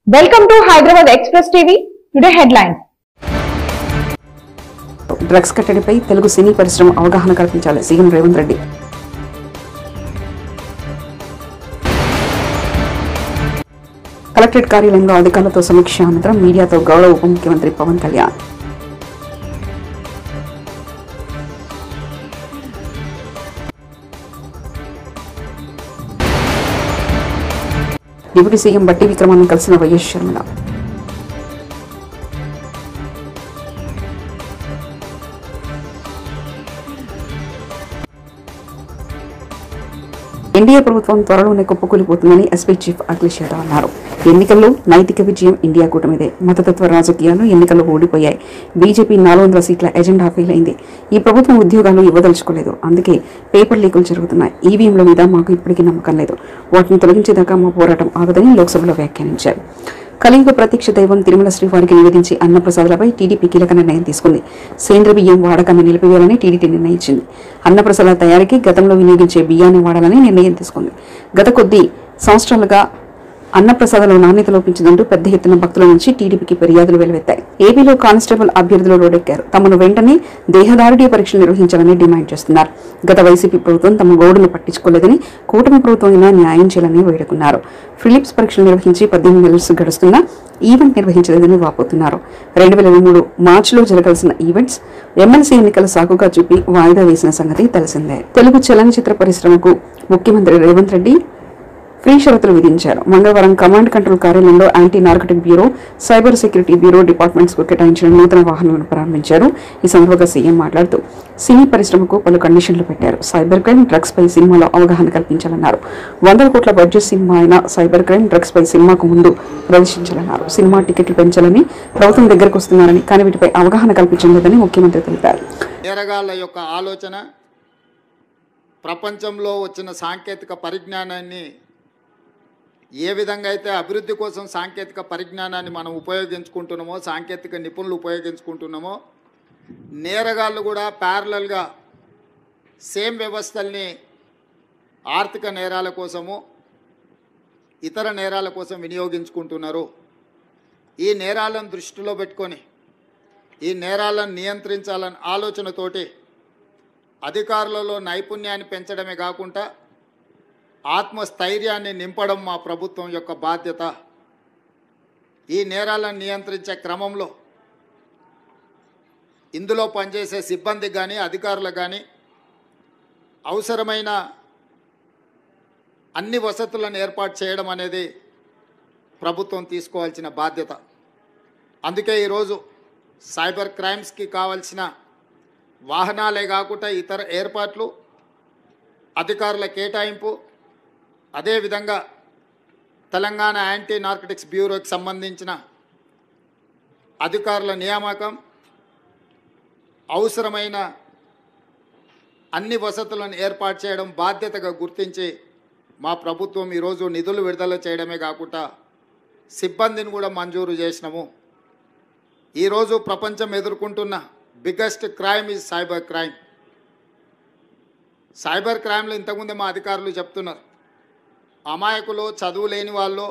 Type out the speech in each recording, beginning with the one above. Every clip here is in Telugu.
Welcome to Hyderabad Express TV. Today headlines. Drugs కట్టడిపై తెలుగు సినీ పరిశ్రమ అవగాహన కల్పించాలి సీఎం రేవంత్ రెడ్డి. కలెక్టరేట్ కార్యాలయంలో అధికారులతో సమీక్ష అనంతరం మీడియాతో గౌరవ ఉప ముఖ్యమంత్రి పవన్ కళ్యాణ్. డిప్యూటీ సీఎం బట్టి విక్రమాన్ని కలిసిన వైఎస్ షర్మిల. ఎన్డీఏ ప్రభుత్వం త్వరలోనే కుప్పకూలిపోతుందని ఎస్పీ చీఫ్ అఖిలేష్ యాదవ్ అన్నారు. ఎన్నికల్లో నైతిక విజయం ఇండియా కూటమిదే. మతతత్వ రాజకీయాలు ఎన్నికల్లో ఓడిపోయాయి. బీజేపీ 400 సీట్ల ఎజెండా ఫెయిల్ అయింది. ఈ ప్రభుత్వం ఉద్యోగాలు ఇవ్వదలుచుకోలేదు. అందుకే పేపర్ లీకులు జరుగుతున్నాయి. ఈవీఎంల మీద మాకు ఇప్పటికీ నమ్మకం లేదు. వాటిని తొలగించేదాకా మా పోరాటం ఆగదని లోక్సభలో వ్యాఖ్యానించారు. కలియుగ ప్రత్యక్ష దైవం తిరుమల శ్రీవారికి నివేదించి అన్నప్రసాదాలపై టీడీపీ కీలక నిర్ణయం తీసుకుంది. సేంద్ర బియ్యం వాడకాన్ని నిలిపివేయాలని టీడీపీ నిర్ణయించింది. అన్నప్రసాదాల తయారీకి గతంలో వినియోగించే బియ్యాన్ని వాడాలని నిర్ణయం తీసుకుంది. గత కొద్ది సంవత్సరాలుగా అన్నప్రసాదాల నాణ్యత లోపించిందంటూ పెద్ద ఎత్తున భక్తుల నుంచి టీడీపీకి ఫిర్యాదులు వెలువెత్తాయి. ఏపీలో కానిస్టేబుల్ అభ్యర్థులు రోడ్డెక్కారు. తమను వెంటనే దేహదారుఢ్య పరీక్ష నిర్వహించాలని డిమాండ్ చేస్తున్నారు. గత వైసీపీ ప్రభుత్వం తమ గోడును పట్టించుకోలేదని, కూటమి ప్రభుత్వం అయినా న్యాయం చేయాలని వేడుకున్నారు. ఫిలిప్స్ పరీక్షలు నిర్వహించి 18 నెలలు గడుస్తున్నా ఈవెంట్ నిర్వహించలేదని వాపోతున్నారు. 2023 మార్చిలో జరగాల్సిన ఈవెంట్స్ ఎమ్మెల్సీ ఎన్నికల సాకుగా చూపి వాయిదా వేసిన సంగతి తెలిసిందే. తెలుగు చలనచిత్ర పరిశ్రమకు ముఖ్యమంత్రి రేవంత్ రెడ్డి ఫ్రీ షరతులు విధించారు. మంగళవారం కమాండ్ కంట్రోల్ కార్యాలయంలో anti narcotic bureau, cyber security bureau departments కు కేటాయించిన నూతన వాహనాలను ప్రారంభించారు. ఈ సందర్భంగా సీఎం మాట్లాడుతూ సినీ పరిశ్రమకు పలు కండిషన్లు పెట్టారు. సైబర్ క్రైమ్, డ్రగ్స్ పై సినిమాలో అవగాహన కల్పించాలన్నారు. 100 కోట్ల బడ్జెట్ సినిమా అయిన సైబర్ క్రైమ్, డ్రగ్స్ పై సినిమాకు ముందు ప్రదర్శించాలన్నారు. సినిమా టికెట్లు పెంచాలని ప్రభుత్వం దగ్గరకు వస్తున్నారని, కానీ వీటిపై అవగాహన కల్పించడం లేదని ముఖ్యమంత్రి తెలిపారు. నేరగాళ్ల యొక్క ఆలోచన ప్రపంచంలో వచ్చిన సాంకేతిక పరిజ్ఞానాన్ని ఏ విధంగా అయితే అభివృద్ధి కోసం సాంకేతిక పరిజ్ఞానాన్ని మనం ఉపయోగించుకుంటున్నామో, సాంకేతిక నిపుణులు ఉపయోగించుకుంటున్నామో, నేరగాళ్ళు కూడా ప్యారలల్గా సేమ్ వ్యవస్థల్ని ఆర్థిక నేరాల కోసము, ఇతర నేరాల కోసం వినియోగించుకుంటున్నారు. ఈ నేరాలను దృష్టిలో పెట్టుకొని ఈ నేరాలను నియంత్రించాలని ఆలోచనతోటి అధికారులలో నైపుణ్యాన్ని పెంచడమే కాకుండా ఆత్మస్థైర్యాన్ని నింపడం మా ప్రభుత్వం యొక్క బాధ్యత. ఈ నేరాలను నియంత్రించే క్రమంలో ఇందులో పనిచేసే సిబ్బందికి కానీ, అధికారులకు కానీ అవసరమైన అన్ని వసతులను ఏర్పాటు చేయడం అనేది ప్రభుత్వం తీసుకోవాల్సిన బాధ్యత. అందుకే ఈరోజు సైబర్ క్రైమ్స్కి కావాల్సిన వాహనాలే కాకుండా ఇతర ఏర్పాట్లు, అధికారుల కేటాయింపు, అదేవిధంగా తెలంగాణ యాంటీ నార్కటిక్స్ బ్యూరోకి సంబంధించిన అధికారుల నియామకం, అవసరమైన అన్ని వసతులను ఏర్పాటు చేయడం బాధ్యతగా గుర్తించి మా ప్రభుత్వం ఈరోజు నిధులు విడుదల చేయడమే కాకుండా సిబ్బందిని కూడా మంజూరు చేసినాము. ఈరోజు ప్రపంచం ఎదుర్కొంటున్న biggest crime is cyber crime. Cyber క్రైమ్లో ఇంతకుముందే మా అధికారులు చెప్తున్నారు, అమాయకులు, చదువు లేని వాళ్ళు,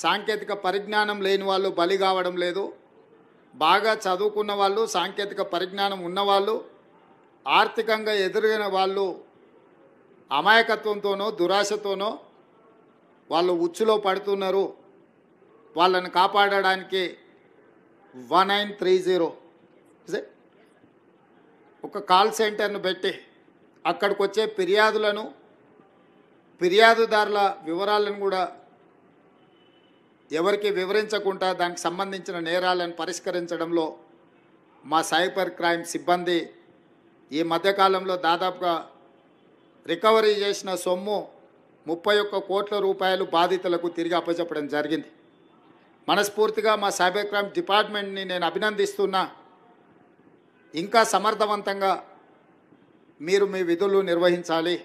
సాంకేతిక పరిజ్ఞానం లేని వాళ్ళు బలి కావడం లేదు. బాగా చదువుకున్న వాళ్ళు, సాంకేతిక పరిజ్ఞానం ఉన్నవాళ్ళు, ఆర్థికంగా ఎదురైన వాళ్ళు అమాయకత్వంతోనో దురాశతోనో వాళ్ళు ఉచ్చులో పడుతున్నారు. వాళ్ళని కాపాడడానికి 1930 ఒక కాల్ సెంటర్ను పెట్టి అక్కడికి వచ్చే ఫిర్యాదుదారుల వివరాలను కూడా ఎవరికి వివరించకుండా దానికి సంబంధించిన నేరాలను పరిష్కరించడంలో మా సైబర్ క్రైమ్ సిబ్బంది ఈ మధ్యకాలంలో దాదాపుగా రికవరీ చేసిన సొమ్ము 31 కోట్ల రూపాయలు బాధితులకు తిరిగి అప్పచెప్పడం జరిగింది. మనస్ఫూర్తిగా మా సైబర్ క్రైమ్ డిపార్ట్మెంట్ని నేను అభినందిస్తున్నా. ఇంకా సమర్థవంతంగా మీరు మీ విధులు నిర్వహించాలి.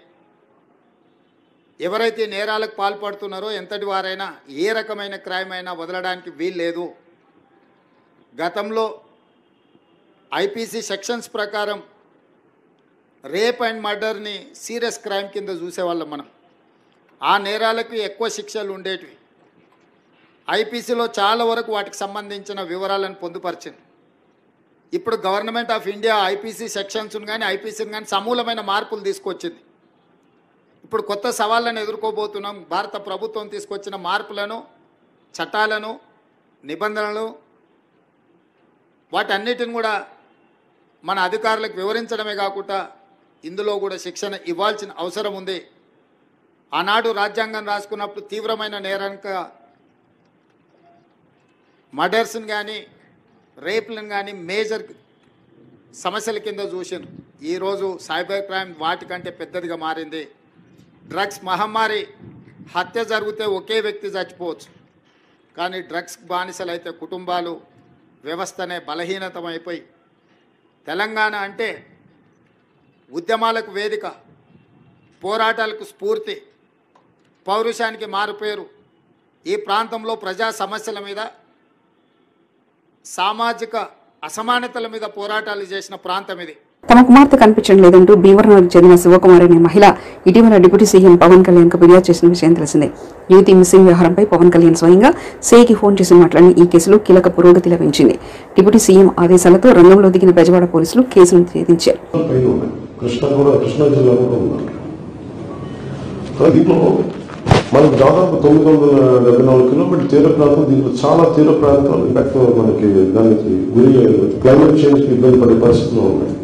ఎవరైతే నేరాలకు పాల్పడుతున్నారో ఎంతటి వారైనా, ఏ రకమైన క్రైమ్ అయినా వదలడానికి వీల్లేదు. గతంలో ఐపీసీ సెక్షన్స్ ప్రకారం రేప్ అండ్ మర్డర్ని సీరియస్ క్రైమ్ కింద చూసేవాళ్ళం మనం. ఆ నేరాలకు ఎక్కువ శిక్షలు ఉండేటివి. ఐపీసీలో చాలా వరకు వాటికి సంబంధించిన వివరాలను పొందుపరిచింది. ఇప్పుడు గవర్నమెంట్ ఆఫ్ ఇండియా ఐపీసీ సెక్షన్స్ను కానీ ఐపీసీని కానీ సమూలమైన మార్పులు తీసుకొచ్చింది. ఇప్పుడు కొత్త సవాళ్ళను ఎదుర్కోబోతున్నాం. భారత ప్రభుత్వం తీసుకొచ్చిన మార్పులను, చట్టాలను, నిబంధనలు వాటన్నిటిని కూడా మన అధికారులకు వివరించడమే కాకుండా ఇందులో కూడా శిక్షణ ఇవ్వాల్సిన అవసరం ఉంది. ఆనాడు రాజ్యాంగం రాసుకున్నప్పుడు తీవ్రమైన నేరంగా మర్డర్స్ని కానీ రేపులను కానీ మేజర్ సమస్యల కింద చూసాను. ఈరోజు సైబర్ క్రైమ్ వాటికంటే పెద్దదిగా మారింది. డ్రగ్స్ మహమ్మారి, హత్య జరిగితే ఒకే వ్యక్తి చచ్చిపోవచ్చు, కానీ డ్రగ్స్ బానిసలైతే కుటుంబాలు, వ్యవస్థనే బలహీనతమైపోయి తెలంగాణ అంటే ఉద్యమాలకు వేదిక, పోరాటాలకు స్ఫూర్తి, పౌరుషానికి మారుపేరు. ఈ ప్రాంతంలో ప్రజా సమస్యల మీద, సామాజిక అసమానతల మీద పోరాటాలు చేసిన ప్రాంతం ఇది. తమ కుమార్తె కనిపించడం లేదంటూ భీమవరంకు చెందిన శివకుమార్ అనే మహిళ ఇటీవల డిప్యూటీ సీఎం పవన్ కళ్యాణ్కు ఫిర్యాదు చేసిన విషయం తెలిసిందే. యువతి మిస్సింగ్ వ్యవహారంపై పవన్ కళ్యాణ్ స్వయంగా సీఐకి ఫోన్ చేసి మాట్లాడిన ఈ కేసులో కీలక పురోగతి లభించింది. డిప్యూటీ సీఎం ఆదేశాలతో రంగంలో దిగిన బెజవాడ పోలీసులు కేసును ఛేదించారు. మనకు దాదాపు 974 కిలోమీటర్ తీర ప్రాంతం. దీంట్లో చాలా తీర ప్రాంతాలు ఇన్ఫాక్ట్ మనకి దానికి గురి క్లైమేట్ చేంజ్కి ఇబ్బంది పడే పరిస్థితుల్లో ఉన్నాయి.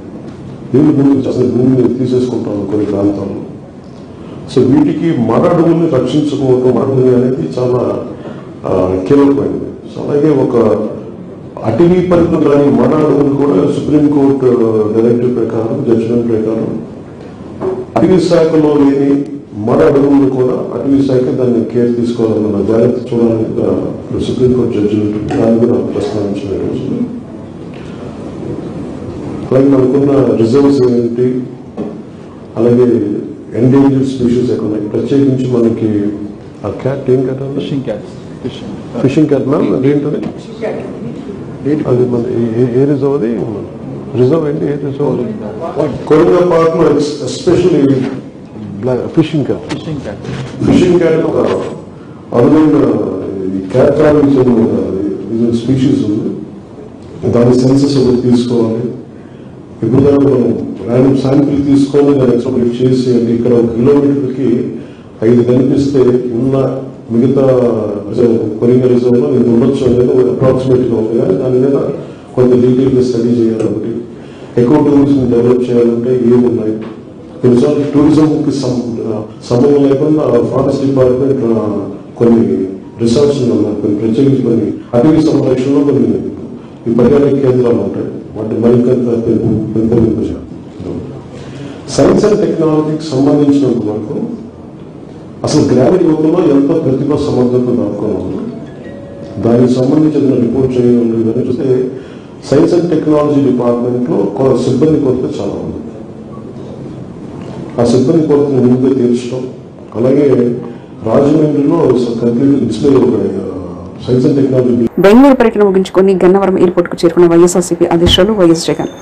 నీళ్ళు భూమి అసలు భూమిని తీసేసుకుంటాం కొన్ని ప్రాంతాల్లో. సో వీటికి మర అడవుల్ని రక్షించుకోవటం, అడవులు అనేది చాలా కీలకమైనది. సో అలాగే ఒక అటవీ పరిధిలో కానీ మర అడవులు కూడా సుప్రీంకోర్టు డైరెక్టివ్ ప్రకారం, జడ్జిమెంట్ ప్రకారం అటవీ శాఖలో లేని మర అడవులు కూడా అటవీ శాఖ దాన్ని కేర్ తీసుకోవాలన్న జాగ్రత్త చూడాలని సుప్రీంకోర్టు జడ్జిమెంట్ దాన్ని కూడా ప్రస్తావించిన రోజులు. అలాగే మనకున్న రిజర్వ్స్ ఏంటి, అలాగే ఎండేంజర్డ్ స్పీషీస్ ఎక్కడ ఉన్నాయి, ప్రత్యేకించి మనకి ఆ క్యాట్ ఏం క్యాట్ ఫిషింగ్ క్యాట్ మ్యామ్ అదేంటది, అది మన ఏ రిజర్వ్, అది రిజర్వ్ ఏంటి, ఏ రిజర్వ్ కొరంగా పార్క్ లో ఎస్పెషల్లీ ఫిషింగ్ క్యాట్ ఒక అరుదైన క్యాట్ ట్రావెలింగ్ స్పీషీస్ ఉంది. దాని సెన్సెస్ ఒకటి తీసుకోవాలి. ఇప్పుడు మనం ర్యాండమ్ శాంపిల్ తీసుకొని దాన్ని ఎక్స్ప్లోర్ చేసి, అంటే ఇక్కడ 1 కిలోమీటర్కి 5 కనిపిస్తే ఉన్న మిగతా కొరింగా రిజర్వ్ లో ఇది ఉండొచ్చు అనేది అప్రాక్సిమేట్గా ఉంది. కానీ దాని మీద కొంత డీటెయిల్గా స్టడీ చేయాలి. ఒకటి ఎకో టూరిజం డెవలప్ చేయాలంటే ఏమున్నాయి, కొన్నిసార్లు టూరిజంకి సమయం లేకుండా ఫారెస్ట్ డిపార్ట్మెంట్ కొన్ని రిసార్ట్స్ ఉన్నాయి, కొన్ని ప్రత్యేకించి కొన్ని అటవీ సంరక్షణలో కొన్ని ఈ పర్యాటక కేంద్రాలు ఉంటాయి. వాటి మరింత పెంపొందించాలి. సైన్స్ అండ్ టెక్నాలజీకి సంబంధించినంత వరకు అసలు గ్రామీణ యువతలో ఎంత ప్రతిభ సమర్థత దాచుకోవాలి, దానికి సంబంధించిన రిపోర్ట్ చేయడం లేదని చూస్తే సైన్స్ అండ్ టెక్నాలజీ డిపార్ట్మెంట్లో సిబ్బంది కొరత చాలా ఉంది. ఆ సిబ్బంది కొరతను ముందుగా తీర్చడం, అలాగే రాజమండ్రిలో complete display science and technology. Bengaluru పర్యటన ముగించుకొని గన్నవరం ఎయిర్పోర్ట్ కు చేరుకున్న వైఎస్ఆర్సీపీ అధ్యక్షులు YS Jagan.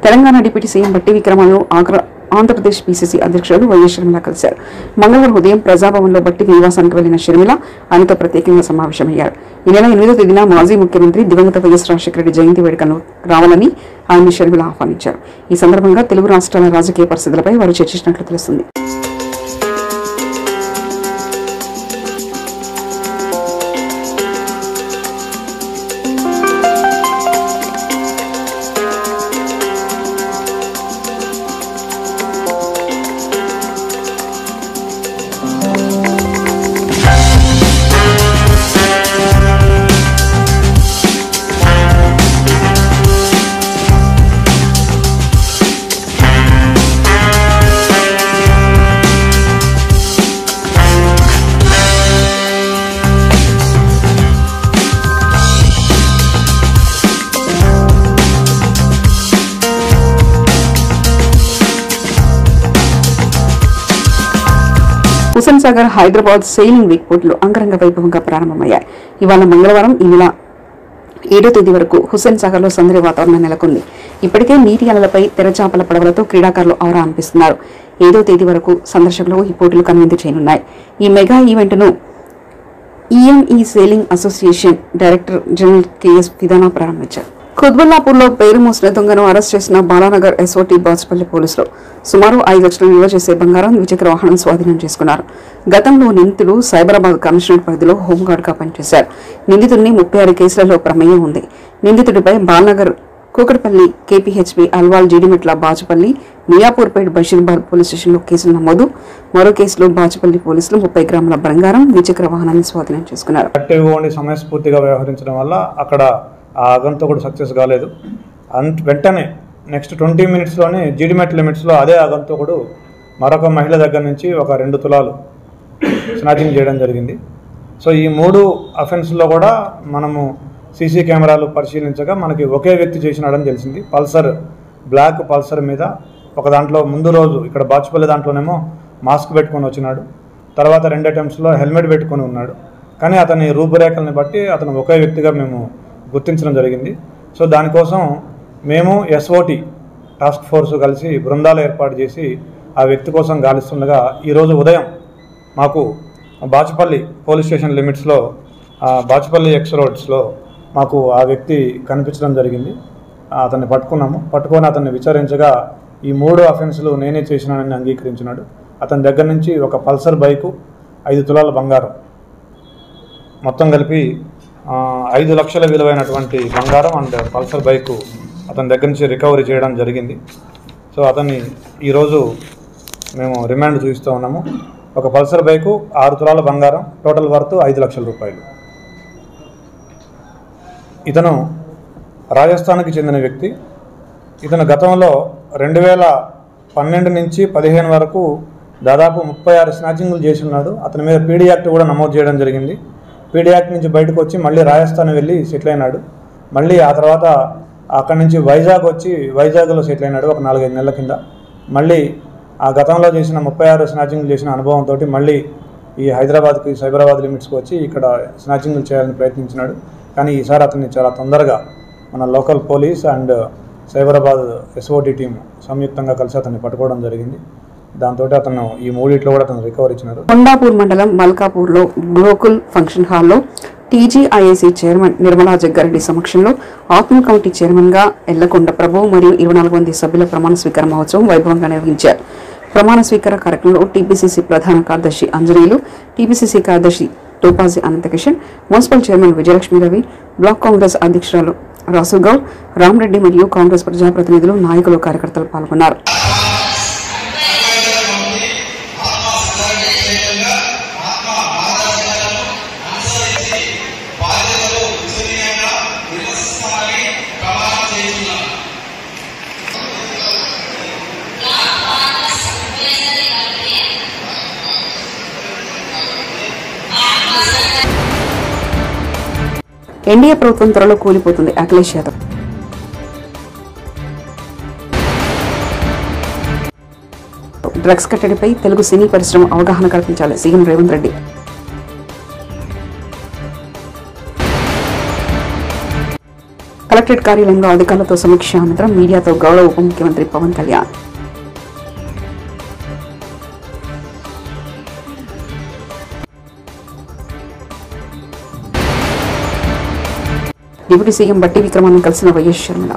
Telangana deputy CM బట్టి విక్రమాలను ఆంధ్రప్రదేశ్ పీసీసీ అధ్యక్షులు వైఎస్ షర్మిల కలిశారు. మంగళవారం ఉదయం ప్రజాభవన్లో బట్టి నివాసానికి వెళ్లిన షర్మిల ఆయనతో ప్రత్యేకంగా సమావేశమయ్యారు. ఈ నెల 8వ తేదీన మాజీ ముఖ్యమంత్రి దివంగత వైఎస్ రాజశేఖర రెడ్డి జయంతి వేడుకను రావాలని ఆయన్ని షర్మిల ఆహ్వానించారు. ఈ సందర్భంగా తెలుగు రాష్ట్రాల రాజకీయ పరిస్థితులపై వారు చర్చించినట్లు తెలుస్తుంది. హుస్సేన్ సాగర్ హైదరాబాద్ సెయిలింగ్ వీక్ పోటీలు అంగరంగ వైభవంగా ప్రారంభమయ్యాయి. ఇవాళ మంగళవారం ఈ నెల 7వ తేదీ వరకు హుస్సేన్ సాగర్ లో సందడి వాతావరణం నెలకొంది. ఇప్పటికే నీటి అలలపై తెరచాపల పడవలతో క్రీడాకారులు ఔరా అనిపిస్తున్నారు. 7వ తేదీ వరకు సందర్శకులకు ఈ పోటీలు కనువిందు చేయనున్నాయి. ఈ మెగా ఈవెంట్ ను EME sailing association director general KS విధానా ప్రారంభించారు. కుత్బుల్లాపూర్లో పేరు మోసిన దొంగను అరెస్ట్ చేసిన బాలానగర్ ఎస్ఓటీ బాచుపల్లి పోలీసులు సుమారు 5 లక్షల విలువ చేసే బంగారం, ద్విచక్ర వాహనం స్వాధీనం చేసుకున్నారు. గతంలో నిందితుడు సైబరాబాద్ కమిషనరేట్ పరిధిలో హోంగార్డ్గా పనిచేశారు. నిందితుడిని 36 కేసులలో ప్రమేయం ఉంది. నిందితుడిపై బాలనగర్, కూకట్పల్లి, కేపీహెచ్పీ, అల్వాల్, జీడిమెట్ల, బాచుపల్లి, మియాపూర్పేట్, బషీర్బాద్ పోలీస్ స్టేషన్లో కేసులు నమోదు. మరో కేసులో బాచుపల్లి పోలీసులు 30 గ్రాముల బంగారం, ద్విచక్ర వాహనాన్ని స్వాధీనం చేసుకున్నారు. సమయస్ఫూర్తిగా వ్యవహరించడం వల్ల అక్కడ ఆ ఆగంతకుడు సక్సెస్ కాలేదు. వెంటనే నెక్స్ట్ 20 మినిట్స్లోనే జీడిమెట్ లిమిట్స్లో అదే ఆగంతకుడు మరొక మహిళ దగ్గర నుంచి ఒక 2 తులాలు స్నాచింగ్ చేయడం జరిగింది. సో ఈ 3 అఫెన్స్లో కూడా మనము సీసీ కెమెరాలు పరిశీలించగా మనకి ఒకే వ్యక్తి చేసినాడని తెలిసింది. పల్సర్, బ్లాక్ పల్సర్ మీద ఒక దాంట్లో ముందు రోజు ఇక్కడ బాచుపల్లి దాంట్లోనేమో మాస్క్ పెట్టుకొని వచ్చినాడు. తర్వాత 2 అటెంప్ట్స్లో హెల్మెట్ పెట్టుకొని ఉన్నాడు. కానీ అతని రూపురేఖల్ని బట్టి అతను ఒకే వ్యక్తిగా మేము గుర్తించడం జరిగింది. సో దానికోసం మేము ఎస్ఓటి టాస్క్ ఫోర్స్ కలిసి బృందాలు ఏర్పాటు చేసి ఆ వ్యక్తి కోసం గాలిస్తుండగా ఈరోజు ఉదయం మాకు బాచుపల్లి పోలీస్ స్టేషన్ లిమిట్స్లో బాచుపల్లి ఎక్స్ రోడ్స్లో మాకు ఆ వ్యక్తి కనిపించడం జరిగింది. అతన్ని పట్టుకొని అతన్ని విచారించగా ఈ 3 అఫెన్స్లు నేనే చేసినానని అంగీకరించినాడు. అతని దగ్గర నుంచి ఒక పల్సర్ బైకు, 5 తులాల బంగారం, మొత్తం కలిపి 5 లక్షల విలువైనటువంటి బంగారం అండ్ పల్సర్ బైకు అతని దగ్గర నుంచి రికవరీ చేయడం జరిగింది. సో అతన్ని ఈరోజు మేము రిమాండ్ చూపిస్తూ ఉన్నాము. ఒక పల్సర్ బైకు, 6 తులాల బంగారం, టోటల్ వర్త్ 5 లక్షల రూపాయలు. ఇతను రాజస్థాన్కి చెందిన వ్యక్తి. ఇతను గతంలో 2012 నుంచి 15 వరకు దాదాపు 36 స్నాచింగ్లు చేసి ఉన్నాడు. అతని మీద పీడీ యాక్ట్ కూడా నమోదు చేయడం జరిగింది. పీడీ యాక్ట్ నుంచి బయటకు వచ్చి మళ్ళీ రాజస్థాన్ వెళ్ళి సెటిల్ అయినాడు. మళ్ళీ ఆ తర్వాత అక్కడి నుంచి వైజాగ్ వచ్చి వైజాగ్లో సెటిల్ అయినాడు ఒక 4-5 నెలల కింద. మళ్ళీ ఆ గతంలో చేసిన 36 స్నాచింగ్లు చేసిన అనుభవంతో మళ్ళీ ఈ హైదరాబాద్కి, సైబరాబాద్ లిమిట్స్కి వచ్చి ఇక్కడ స్నాచింగ్లు చేయాలని ప్రయత్నించినాడు. కానీ ఈసారి అతన్ని చాలా తొందరగా మన local police and Cyberabad SOT team సంయుక్తంగా కలిసి అతన్ని పట్టుకోవడం జరిగింది. దాంతో అతను ఈ 3 కూడా అతను రికవర్ ఇచ్చినారు. కొండాపూర్ మండలం మల్కాపూర్లో గోకుల్ ఫంక్షన్ హాల్లో టీజీఐఏసీ చైర్మన్ నిర్మలా జగ్గారెడ్డి సమక్షంలో ఆత్మ కమిటీ చైర్మన్ గా ఎల్లకొండ ప్రభు మరియు 24 మంది సభ్యుల ప్రమాణ స్వీకార మహోత్సవం వైభవంగా నిర్వహించారు. ప్రమాణ స్వీకార కార్యక్రమంలో టీపీసీసీ ప్రధాన కార్యదర్శి అంజనీయులు, టీపీసీసీ కార్యదర్శి Topaji Ananthakishan, municipal chairman Vijayalakshmi Ravi, block Congress అధ్యక్షురాలు రాసుగౌడ్, రామరెడ్డి మరియు కాంగ్రెస్ ప్రజాప్రతినిధులు, నాయకులు, కార్యకర్తలు పాల్గొన్నారు. ఎన్డీఏ ప్రభుత్వం త్వరలో కూలిపోతుంది. అఖిలేష్ యాదవ్ డ్రగ్స్ కట్టడిపై తెలుగు సినీ పరిశ్రమ అవగాహన కల్పించాలి. సీఎం రేవంత్ రెడ్డి కలెక్టరేట్ కార్యాలయంలో అధికారులతో సమీక్ష అనంతరం మీడియాతో గౌరవ ఉప ముఖ్యమంత్రి పవన్ కళ్యాణ్. డిప్యూటీ సీఎం బట్టి విక్రమాన్ని కలిసిన వైఎస్ షర్మిల.